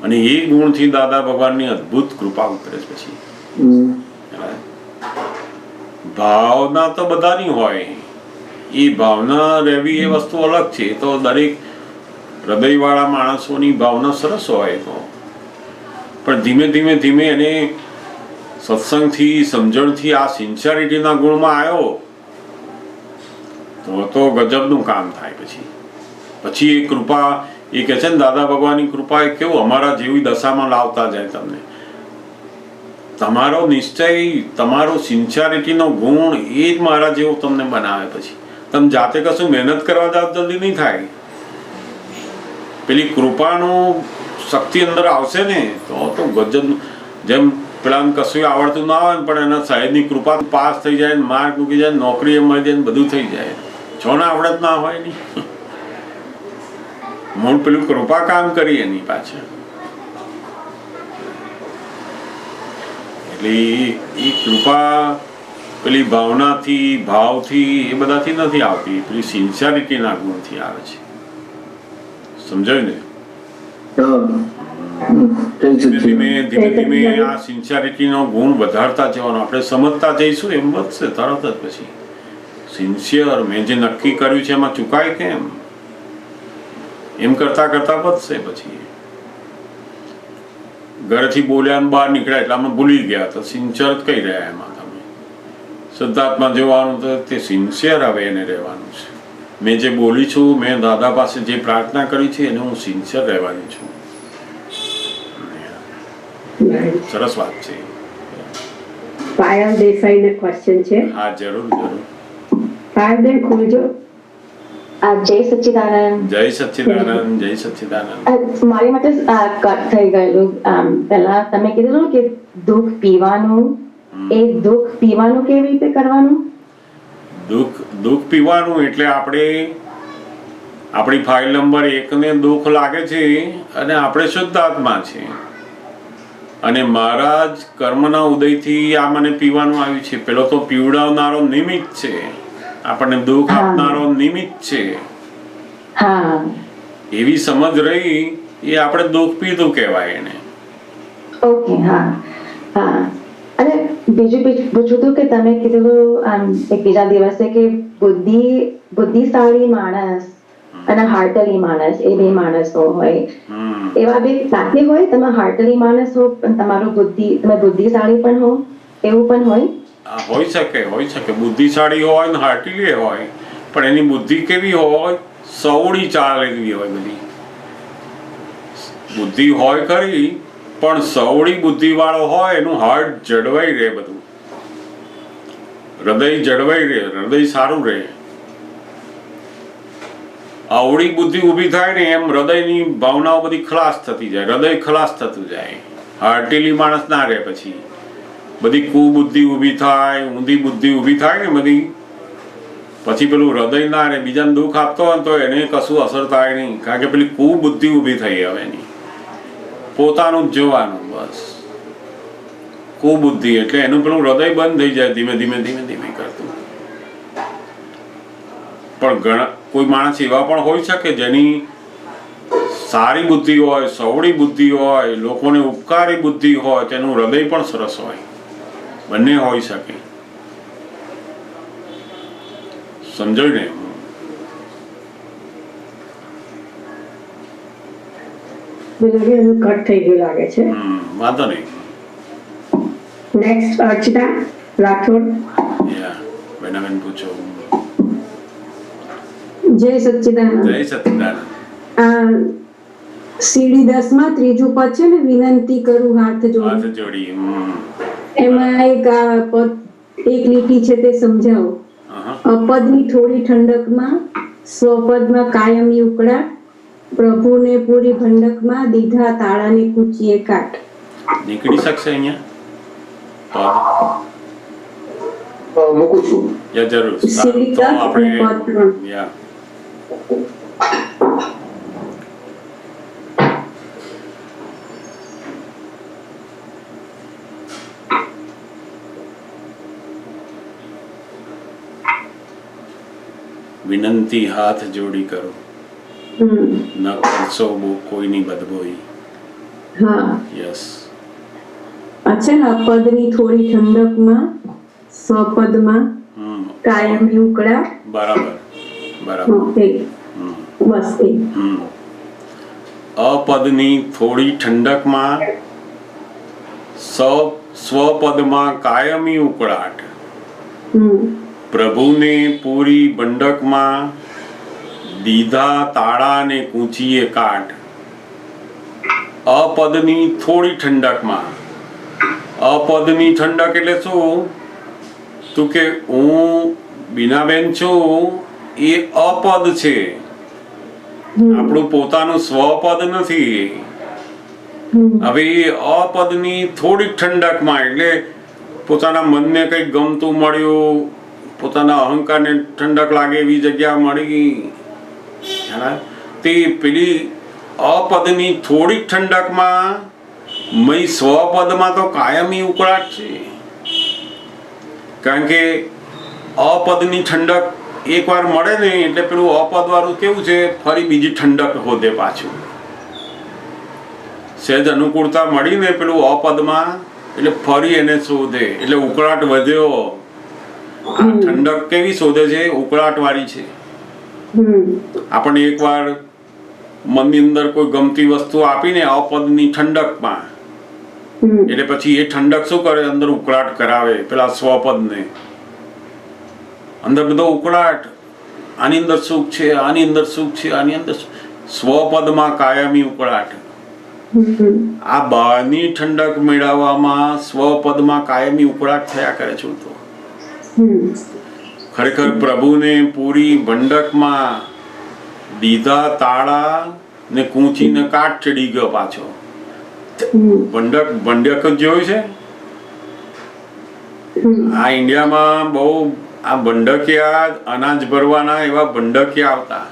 S5: અને એ ગુણથી દાદા ભગવાનની અદ્ભુત કૃપા ઉતરે પછી. ભાવના તો બધાની હોય, એ ભાવના રહેવી એ વસ્તુ અલગ છે. તો દરેક હૃદયવાળા માણસોની ભાવના સરસ હોય તો, પણ ધીમે ધીમે ધીમે એને સત્સંગથી સમજણથી આ સિન્સિયરિટીના ગુણમાં આવ્યો તો ગજબનું કામ થાય. પછી એ કૃપા, એ કહે છે ને દાદા ભગવાનની કૃપા એ કેવું અમારા જેવી દશામાં લાવતા જાય તમને. તમારો નિશ્ચય, તમારો સિન્સિયરિટીનો ગુણ એ જ મારા જેવો તમને બનાવે. પછી તમે જાતે કશું મહેનત કરવા જાવ જલ્દી નહીં થાય. પેલી કૃપાનું શક્તિ અંદર આવશે ને તો ગજબ. જેમ પેલા કશું આવડતું ના હોય પણ એના સાહેબની કૃપા પાસ થઈ જાય, માર્ક મૂકી જાય, નોકરી એ મળી જાય, બધું થઈ જાય. છો ને આવડત ના હોય નહીં, મૂળ પેલું કૃપા કામ કરી એની પાછળ. એટલે એ કૃપા પેલી ભાવનાથી, ભાવથી, એ બધાથી નથી આવતી, પેલી સિન્સિયરિટીના ગુણથી આવે છે. સમજાયું ને? ધીમે ધીમે આ સિન્સિયરિટીનો ગુણ વધારતા જવાનો. આપણે સમજતા જઈશું એમ વધશે તરત જ. પછી સિન્સિયર, મેં જે નક્કી કર્યું છે એમાં ચૂકાય કેમ, એમ કરતા કરતા વધશે. પછી ઘરેથી બોલ્યા ને બહાર નીકળ્યા એટલે આમાં ભૂલી ગયા તો સિન્સિયર જ કઈ રહ્યા એમાં. તમે શુદ્ધાત્મા જોવાનું તો તે સિન્સિયર હવે એને રહેવાનું છે. મેં જે બોલી છું, મેં દાદા પાસે જે પ્રાર્થના કરી છે એને હું સિન્સિયર રહેવાની છું. સરસ વાત છે.
S4: પાયલ દેસાઈને ક્વેશ્ચન છે.
S5: હા, જરૂર જરૂર.
S4: પાયલબેન ખુલજો.
S9: જય સચ્ચિદાનંદ.
S5: જય સચ્ચિદાનંદ. જય સચ્ચિદાનંદ.
S9: મારી માટે કટ થઈ ગયેલું. પહેલા તમે કીધું કે દુઃખ પીવાનું, એ દુઃખ પીવાનું કેવી રીતે કરવાનું?
S5: દુઃખ પીવાનું એટલે આપણે આપણી ફાઇલ નંબર 1 ને દુઃખ લાગે છે અને આપણે શુદ્ધ આત્મા છે અને મારા જ કર્મના ઉદયથી આ મને પીવાનું આવ્યું છે. પેલો તો પીવડાવનારો નિમિત્ત છે, આપણને દુઃખ આપનારો નિમિત્ત છે. એવી સમજ રહી એ આપણે દુઃખ પીધું કહેવાય એને.
S9: ઓકે. હા. અને બીજું પૂછ્યું હતું કે તમે કીધું એક બીજા દિવસે કે બુદ્ધિશાળી માણસ અને હાર્ટલી માણસ, એ બે માણસો હોય. એવા બે સાથે હોય, તમે હાર્ટલી માણસ હો પણ તમે બુદ્ધિશાળી પણ હો, એવું પણ હોય?
S5: હોઈ શકે. બુદ્ધિશાળી હોય ને હાર્ટલી હોય, પણ એની બુદ્ધિ કેવી હોય? સવડી ચાલેલી હોય. બધી બુદ્ધિ હોય ખરી પણ સવડી બુદ્ધિ વાળો હોય, એનું હાર્ટ જળવાઈ રહે, બધું હૃદય જળવાઈ રહે, હૃદય સારું રહે. આવડી બુદ્ધિ ઊભી થાય ને એમ હૃદયની ભાવનાઓ બધી ખલાસ થતી જાય, હૃદય ખલાસ થતું જાય. હાર્ટેલી માણસ ના રહે. પછી બધી કુબુદ્ધિ ઊભી થાય, ઊંધી બુદ્ધિ ઊભી થાય ને બધી, પછી પેલું હૃદય ના રહે. બીજાને દુઃખ આપતો હોય તો એને કશું અસર થાય નહીં, કારણ કે પેલી કુબુદ્ધિ ઊભી થઈ હવે એની. પોતાનું જ જોવાનું બસ. કુબુદ્ધિ એટલે એનું પેલું હૃદય બંધ થઈ જાય ધીમે ધીમે ધીમે ધીમે કરતું. પણ ઘણા કોઈ માણસ એવા પણ હોઈ શકે જેની સારી બુદ્ધિ હોય, સવળી બુદ્ધિ હોય, લોકોને ઉપકારી બુદ્ધિ હોય, તેનું હૃદય પણ સરસ હોય. બંને હોઈ શકે. સમજાયું ને?
S4: કટ થઈ ગયું લાગે છે.
S5: વાંધો નહીં.
S4: નેક્સ્ટ અર્ચના રાઠોડ.
S5: બેનાબેન પૂછો.
S4: જય સચ્ચિદાનંદ.
S5: જય સચ્ચિદાનંદ.
S4: આ સીડી 10 માં ત્રીજું પદ છે ને, વિનંતી કરું હાથ જોડી. એમાં એક લીટી છે તે સમજાવો. અપદની થોડી ઠંડકમાં, સ્વપદમાં કાયમી ઉકળાટ, પ્રભુને પૂરી ભંડકમાં, દીધા તાળાને કૂચીએ કાટ.
S5: નીકળી શકશે અહીંયા?
S2: મૂકું છું.
S5: જરૂર.
S4: સીડી 10 અને પદ 3.
S5: વિનંતી હાથ જોડી કરો, ન કરશો કોઈની બદબોઈ.
S4: હા,
S5: યસ.
S4: અચ્છા ને, અપદની થોડી ઠંડકમાં, સ્વપદમાં કાયમી ઉકળાટ.
S5: બરાબર બરાબર.
S4: બસ એ.
S5: અપદની થોડી ઠંડકમાં, સ્વપદમાં કાયમી ઉકળાટ, પ્રભુને પૂરી બંડકમાં, દીધા તાળાને કૂંચીએ કાટ. અપદની થોડી ઠંડકમાં. અપદની ઠંડક એટલે શું? તું કે હું બીનાબેન છું એ અપદ છે, આપણું પોતાનું સ્વપદ નથી. હવે એ અપદની થોડી ઠંડકમાં એટલે પોતાના મનને કંઈક ગમતું મળ્યું, પોતાના અહંકારને ઠંડક લાગે એવી જગ્યા મળી, તે પેલી અપદની થોડી ઠંડકમાં મય સ્વપદમાં તો કાયમી ઉકળાટ છે. કારણ કે અપદની ઠંડક એકવાર મળે ને એટલે પેલું અપદ વાળું કેવું છે, ફરી બીજી ઠંડક હોદે પાછું. સહેજ અનુકૂળતા મળી ને પેલું અપદમાં એટલે ફરી એને શોધે એટલે ઉકળાટ વધ્યો. આ ઠંડક કેવી શોધે છે? ઉકળાટ વાળી છે. આપણને એકવાર મનની અંદર કોઈ ગમતી વસ્તુ આપીને અપદની ઠંડકમાં, એટલે પછી એ ઠંડક શું કરે? અંદર ઉકળાટ કરાવે પેલા સ્વપદને. અંદર બધો ઉકળાટ, આની અંદર સુખ છે, આની અંદર સુખ છે, આની અંદર સ્વપદમાં કાયમી ઉકળાટ. આ બહારની ઠંડક મેળવવામાં સ્વપદમાં કાયમી ઉકળાટ થયા કરે છે. તો ખરેખર પ્રભુને પૂરી બંડકમાં, દીધા તાળા ને કૂંચીને કાટ ચડી ગયો પાછો. બંડક જ જોયું છે આ ઇન્ડિયામાં બહુ. આ બંડકિયા અનાજ ભરવાના એવા બંડકિયા આવતા,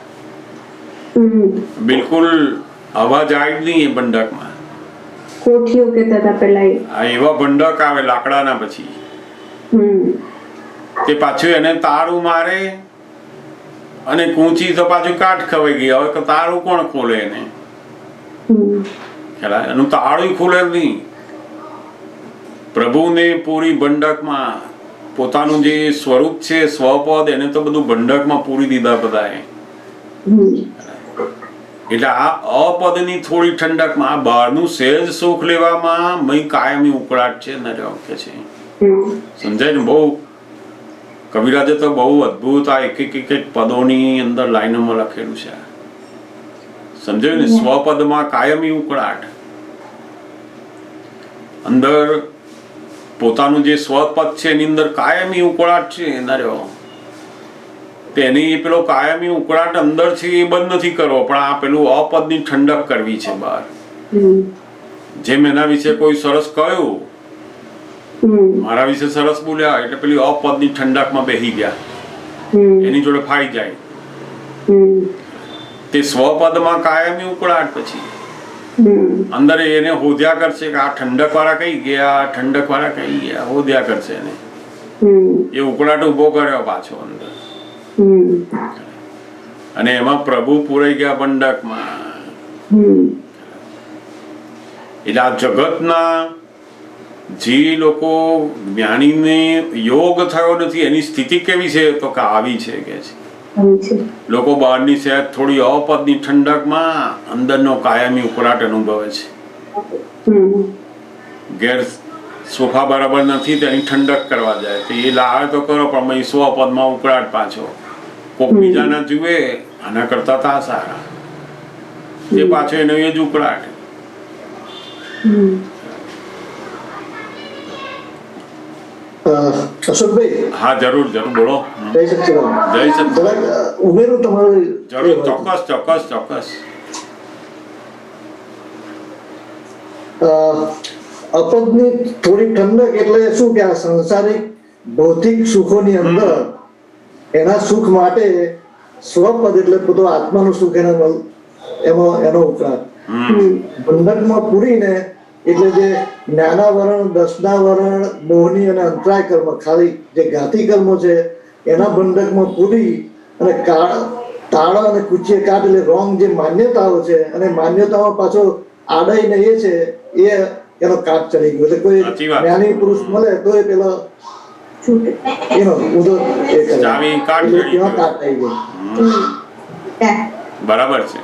S5: બિલકુલ અવાજ આવી જ નહીં એ બંડકમાં.
S4: કોઠીઓ કહેતા હતા પેલા.
S5: આ એવા બંડક આવે લાકડાના, પછી તે પાછું એને તારું મારે અને કૂંચી તો પાછું કાટ ખવાઈ ગઈ. હવે તારું કોણ ખોલે એને? એનું તાળું ખોલે નહીં. પ્રભુને પૂરી બંડકમાં, પોતાનું જે સ્વરૂપ છે સ્વપદ, એને તો બધું બંડકમાં પૂરી દીધા બધાએ. એટલે આ અપદની થોડી ઠંડકમાં, આ બહારનું સહેજ સુખ લેવામાં મય કાયમી ઉકળાટ છે. નર્યો કે છે, સમજાય ને? બહુ કવિરાજે તો બહુ અદભુત આ એક એક પદોની અંદર લાઈનોમાં લખેલું છે. સમજાયું ને? સ્વપદમાં કાયમી ઉકળાટ. અંદર પોતાનું જે સ્વપદ છે એની અંદર કાયમી ઉકળાટ છે. નર્યો તેની પેલો કાયમી ઉકળાટ અંદર છે એ બંધ નથી કરવો, પણ આ પેલું અપદની ઠંડક કરવી છે બહાર. જેમ એના વિશે કોઈ સરસ કહ્યું, મારા વિશે સરસ બોલ્યા એટલે પેલી અપદની ઠંડકમાં બેસી ગયા, એની જોડે ફાઈ જાય. તે સ્વપદમાં કાયમી ઉકળાટ પછી અંદર એને હોદ્યા કરશે કે આ ઠંડક વાળા કઈ ગયા, આ ઠંડક વાળા કઈ ગયા, હોદ્યા કરશે એને. એ ઉકળાટ ઉભો કર્યો પાછો અંદર, અને એમાં પ્રભુ પૂરાઈ ગયા બંડકમાં. એટલે આ જગતના જે લોકો જ્ઞાનીને યોગ થયો નથી એની સ્થિતિ કેવી છે તો કે આવી છે કે છે. લોકો બહારની સહેજ થોડી અપદની ઠંડકમાં અંદરનો કાયમી ઉકળાટ અનુભવે છે. ઘેર સોફા બરાબર નથી તેની ઠંડક કરવા જાય તો એ લાવે તો કરો, પણ 100 પદમાં ઉકળાટ પાછો. કોક બીજાના જુએ આના કરતા તા સારા, તે પાછો એનો એ જ ઉકળાટ.
S3: અશોકભાઈ,
S5: હા જરૂર જરૂર, બોલો.
S3: જય સચ્ચિદાનંદ.
S5: જય સચ્ચિદાનંદ.
S3: જરાક ઉમેરું તમારું.
S5: જરૂર, ચોક્કસ ચોક્કસ ચોક્કસ.
S3: અપદની થોડી ઠંડક એટલે શું કે આ સંસારિક ભૌતિક સુખોની અંદર એના સુખ માટે સ્વપદ એટલે બધું આત્માનું સુખ એમાં એનો ઉકળાટ. બંધકમાં પૂરીને એટલે જે જ્ઞાનાવરણ, દર્શનાવરણ, મોહની અને અંતરાય કર્મ, ખાલી જે ઘાતી કર્મો છે એના બંધકમાં પૂરી અને તાળા અને કુચીએ કાઢ એટલે રોંગ જે માન્યતાઓ છે અને માન્યતાઓ પાછો આડાઈને એ છે એ એનો કાટ ચડી ગયો. એટલે કોઈ જ્ઞાની પુરુષ મળે તો એ પેલો એનો ઉદો એ કરે, એમાં કાટ થઈ ગયો.
S5: બરાબર છે,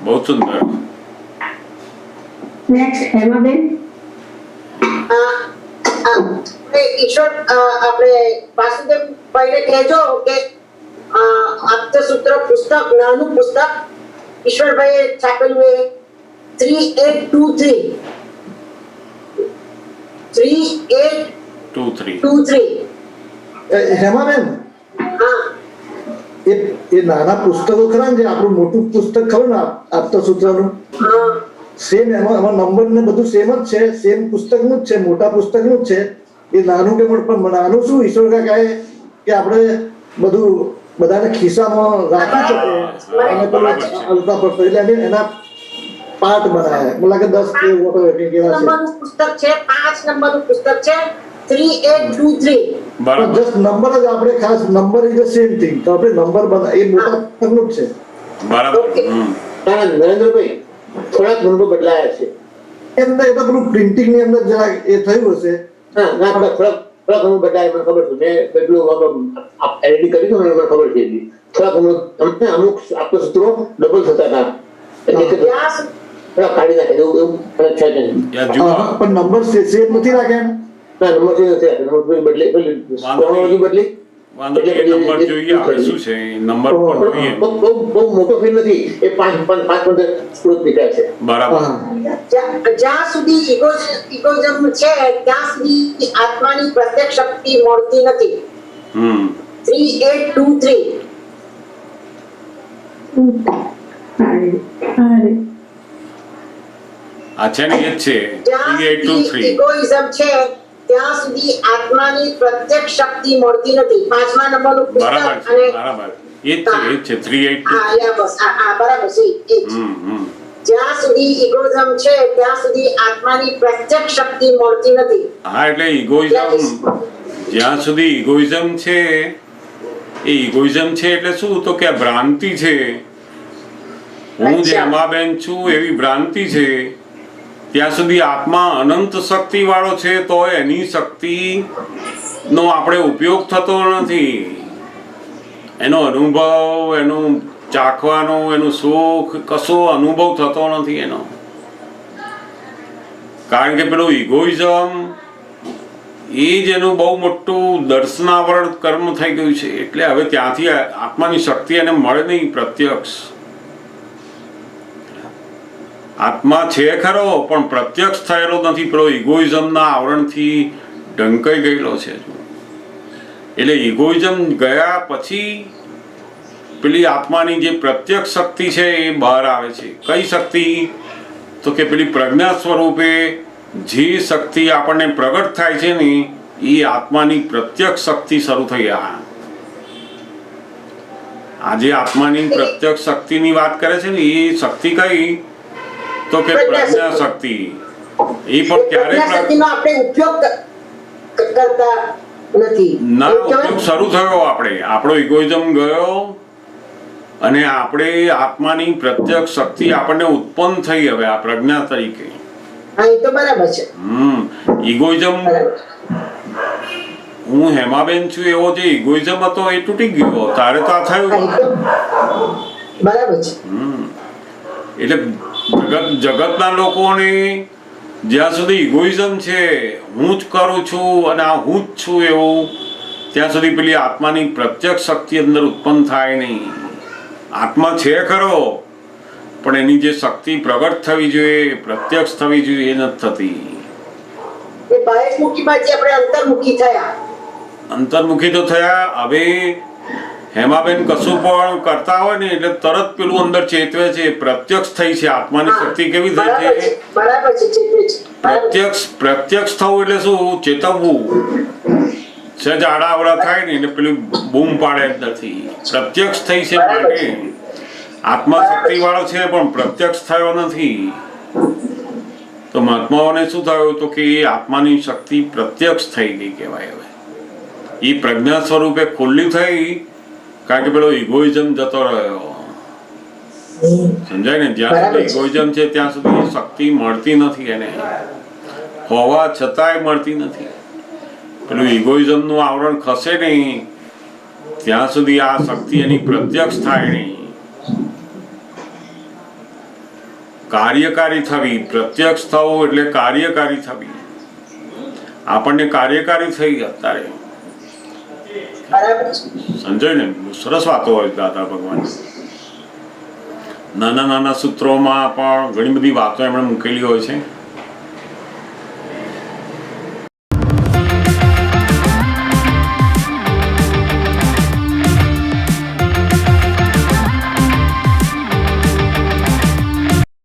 S5: બહુ સુંદર.
S4: નેક્સ્ટ હેમાબેન.
S6: ઈશ્વર આપણે વાસુદેવભાઈને કહેજો કે આપ્તસૂત્ર પુસ્તક, નાનું પુસ્તક ઈશ્વરભાઈએ છાપેલું એ 3823
S3: હેમાબેન, એ નાના પુસ્તકો ખરા ને, જે આપણું મોટું પુસ્તક ખરું ને આપતસૂત્રનું, સેમ એમાં નંબર ને બધું સેમ જ છે, સેમ પુસ્તકનું જ છે, મોટા પુસ્તકનું જ છે. એ નાનું કે પણ નાનું શું ઈશ્વર કાકાએ કે આપણે બધું બધાને ખિસ્સામાં રાખી શકે અને પેલા હલકા પડતો એટલે એના પાર્ટ બનાવ્યા. મને લાગે 10 કે કેવા
S6: નંબરનું પુસ્તક છે, 5 નંબરનું પુસ્તક છે 3823.
S3: જસ્ટ નંબર જ આપણે ખાસ number is the same thing, તો આપણે નંબર બના એ મોટા પુસ્તકનું જ છે.
S5: બરાબર.
S2: નરેન્દ્રભાઈ, થોડાક નંબર બદલાયા છે
S3: એમને એ તો પેલું પ્રિન્ટિંગ ની અંદર જરા એ થયું હશે.
S2: હા, ના થોડાક નંબર બદલાયા મને ખબર છે. મેં કેટલું એડિટિંગ કરી હતું મને ખબર છે. થોડાક અમુક આપતસૂત્રો ડબલ થતા હતા, થોડા કાઢી નાખે એવું છે.
S3: પણ નંબર સેમ નથી રાખ્યા.
S2: ના, નંબર નથી રાખ્યા, નંબર બદલી બદલી
S5: વાંધો નહીં, નંબર જોઈએ આપણે શું છે નંબર પણ જોઈએ.
S2: બહુ મોટો ફેર નથી, એ 5-15 સ્ત્રોત નીકળ્યા છે.
S5: બરાબર.
S6: જ્યાં સુધી ઇગોઇઝમ છે ત્યાં સુધી આત્માની પ્રત્યક્ષ શક્તિ મળતી નથી. 3823
S5: આ છે ને એ જ છે 3823.
S6: ઇગોઇઝમ છે ત્યાં સુધી આત્માની પ્રત્યક્ષ શક્તિ મળતી નથી. 5મા નંબરનું પુસ્તક
S5: બરાબર છે,
S6: અને
S5: બરાબર એ જ છે 3823.
S6: હા બસ આ બરાબર છે. જ્યાં સુધી ઇગોઇઝમ છે ત્યાં સુધી આત્માની પ્રત્યક્ષ શક્તિ મળતી નથી.
S5: હા, એટલે ઇગોઇઝમ, જ્યાં સુધી ઇગોઇઝમ છે, એ ઇગોઇઝમ છે એટલે શું તો કે ભ્રાંતિ છે. હું જે હેમાબેન છું એવી ભ્રાંતિ છે. ત્યાં સુધી આત્મા અનંત શક્તિ વાળો છે તો એની શક્તિ નો આપણે ઉપયોગ થતો નથી. એનો અનુભવ, એનું ચાખવાનો, એનું સુખ, કશો અનુભવ થતો નથી એનો. કારણ કે પેલું ઇગોઇઝમ એ જ એનું બહુ મોટું દર્શનાવરણ કર્મ થઈ ગયું છે. એટલે હવે ત્યાંથી આત્માની શક્તિ એને મળે નહીં પ્રત્યક્ષ. આત્મા છે ખરો પણ પ્રત્યક્ષ થયેલો નથી, પેલો ઇગોઇઝમના આવરણથી ઢંકાઈ ગયેલો છે. એટલે ઇગોઇઝમ ગયા પછી પેલી આત્માની જે પ્રત્યક્ષ શક્તિ છે એ બહાર આવે છે. કઈ શક્તિ તો કે પેલી પ્રજ્ઞા સ્વરૂપે જે શક્તિ આપણને પ્રગટ થાય છે ને એ આત્માની પ્રત્યક્ષ શક્તિ શરૂ થઈ ગયા. આજે આત્માની પ્રત્યક્ષ શક્તિની વાત કરે છે ને, એ શક્તિ કઈ તો કે પ્રજ્ઞા શક્તિ. એ પણ ક્યારે
S6: આપણે ઉપયોગ કરતા નથી.
S5: ના, ઉપયોગ શરૂ થયો, આપણો ઇગોઇઝમ ગયો અને આપણે આત્માની પ્રત્યક્ષ શક્તિ આપણને ઉત્પન્ન થઈ હવે આ પ્રજ્ઞા તરીકે.
S6: હા, એ તો બરાબર છે.
S5: ઇગોઇઝમ, હું હેમાબેન છું એવો જે ઇગોઇઝમ હતો એ તૂટી ગયો, તારે તો આ થયું.
S6: બરાબર છે.
S5: એટલે જગતના લોકોને જ્યાં સુધી ઇગોઇઝમ છે, હું જ કરું છું અને આ હું જ છું એવું, ત્યાં સુધી પેલી આત્માની પ્રત્યક્ષ શક્તિ અંદર ઉત્પન્ન થાય નહીં. આત્મા છે ખરો, પણ એની જે શક્તિ પ્રગટ થવી જોઈએ, પ્રત્યક્ષ થવી જોઈએ, એ નથી થતી.
S6: એ બાહ્યમુખીમાંથી આપણે અંતર્મુખી થયા.
S5: અંતર્મુખી તો થયા. હવે હેમાબેન કશું પણ કરતા હોય ને એટલે તરત પેલું અંદર ચેતવે છે, પ્રત્યક્ષ થઈ છે. આત્માની શક્તિ કેવી થઈ છે?
S6: બરાબર છે, ચેતવે છે.
S5: પ્રત્યક્ષ થવું એટલે શું? ચેતવવું. સહેજ આડાવડા થાય ને એટલે પેલું બૂમ પાડે અંદરથી. પ્રત્યક્ષ થઈ છે માટે આત્મા શક્તિ વાળો છે, પણ પ્રત્યક્ષ થયો નથી. તો મહાત્માઓને શું થયું તો કે એ આત્માની શક્તિ પ્રત્યક્ષ થઈ ગઈ કહેવાય. હવે એ પ્રજ્ઞા સ્વરૂપે ખુલ્લી થઈ, કારણ કે પેલો ઇગોઇઝમ જતો રહ્યો. સમજાય ને? જ્યાં સુધી ઇગોઇઝમ છે ત્યાં સુધી શક્તિ મળતી નથી, એને હોવા છતાંય મળતી નથી. પેલું ઇગોઇઝમ નું આવરણ ખસે નહીં ત્યાં સુધી આ શક્તિ એની પ્રત્યક્ષ થાય નહીં. કાર્યકારી થવી, પ્રત્યક્ષ થવું એટલે કાર્યકારી થવી. આપણને કાર્યકારી થઈ અત્યારે. સમજાય ને? સરસ વાતો હોય દાદા ભગવાન. નાના નાના સૂત્રોમાં પણ ઘણી બધી વાતો એમણે મૂકેલી હોય છે.